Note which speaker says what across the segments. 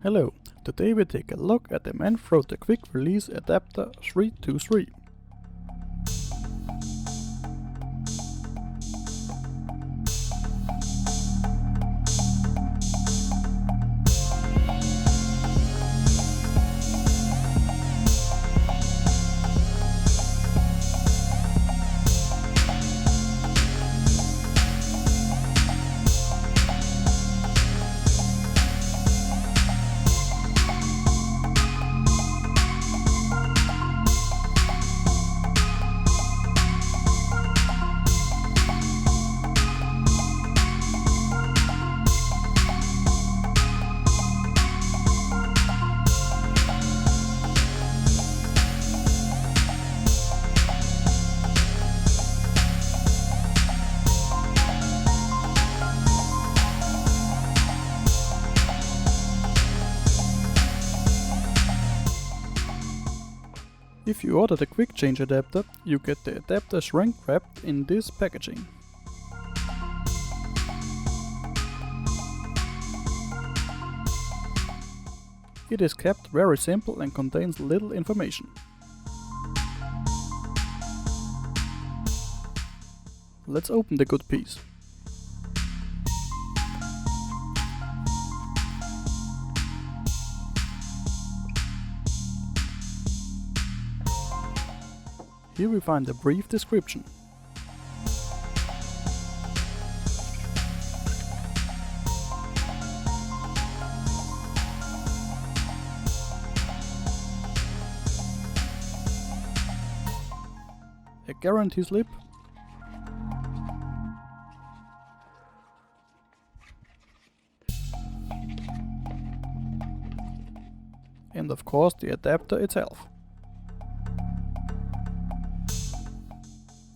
Speaker 1: Hello, today we take a look at the Manfrotto Quick Release Adapter 323. If you order the quick change adapter, you get the adapter shrink wrapped in this packaging. It is kept very simple and contains little information. Let's open the good piece. Here we find a brief description. A guarantee slip. And of course the adapter itself.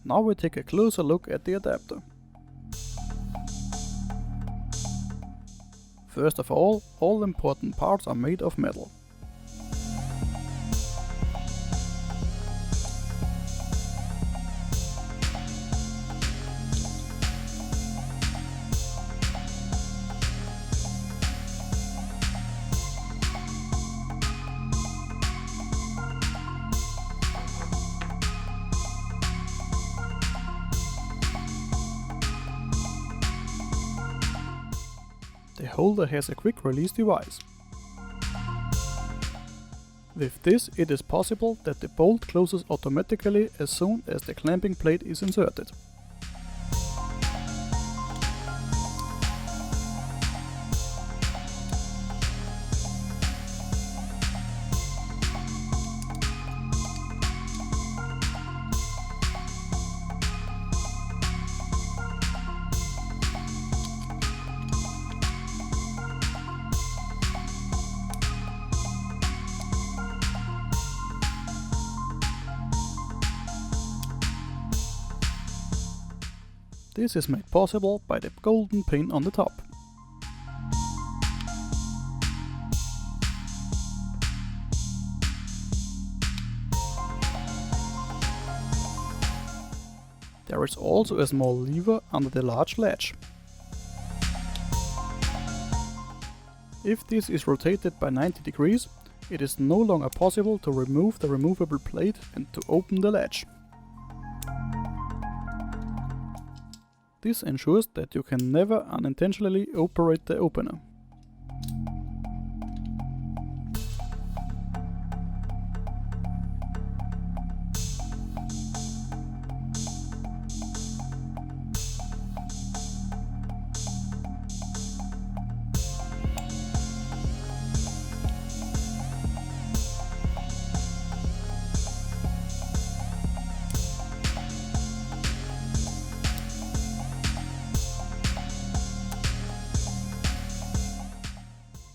Speaker 1: Now we take a closer look at the adapter. First of all important parts are made of metal. The holder has a quick release device. With this, it is possible that the bolt closes automatically as soon as the clamping plate is inserted. This is made possible by the golden pin on the top. There is also a small lever under the large latch. If this is rotated by 90 degrees, it is no longer possible to remove the removable plate and to open the latch. This ensures that you can never unintentionally operate the opener.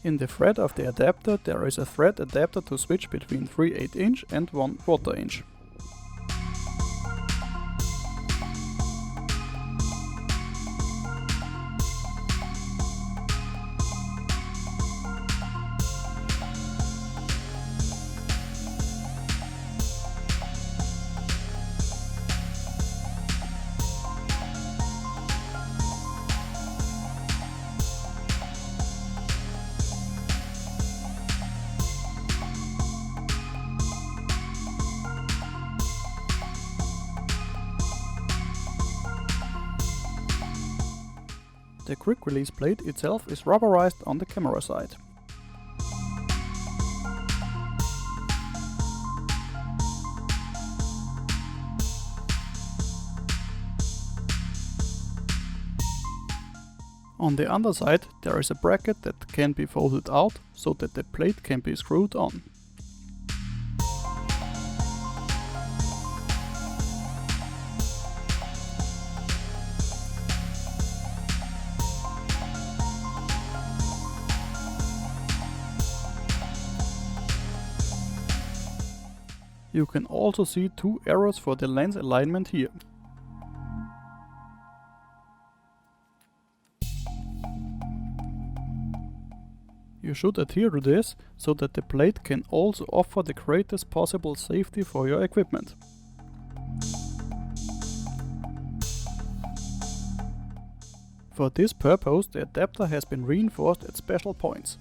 Speaker 1: In the thread of the adapter there is a thread adapter to switch between 3/8 inch and 1/4 inch. The quick release plate itself is rubberized on the camera side. On the underside there is a bracket that can be folded out so that the plate can be screwed on. You can also see two arrows for the lens alignment here. You should adhere to this so that the plate can also offer the greatest possible safety for your equipment. For this purpose the adapter has been reinforced at special points.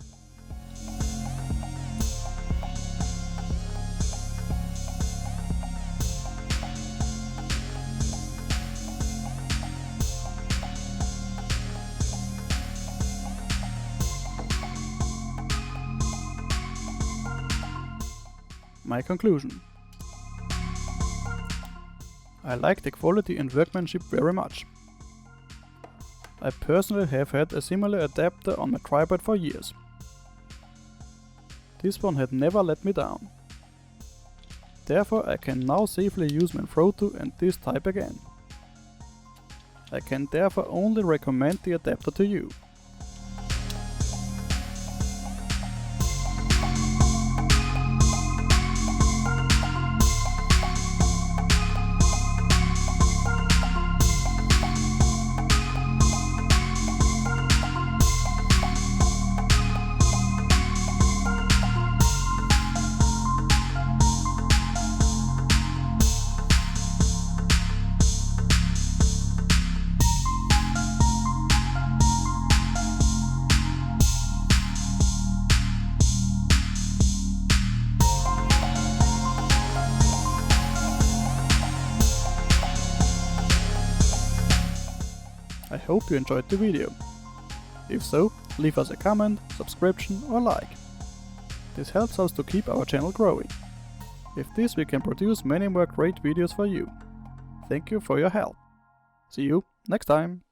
Speaker 1: My conclusion. I like the quality and workmanship very much. I personally have had a similar adapter on my tripod for years. This one had never let me down. Therefore I can now safely use Manfrotto and this type again. I can therefore only recommend the adapter to you. I hope you enjoyed the video. If so, leave us a comment, subscription or like. This helps us to keep our channel growing. With this we can produce many more great videos for you. Thank you for your help. See you next time.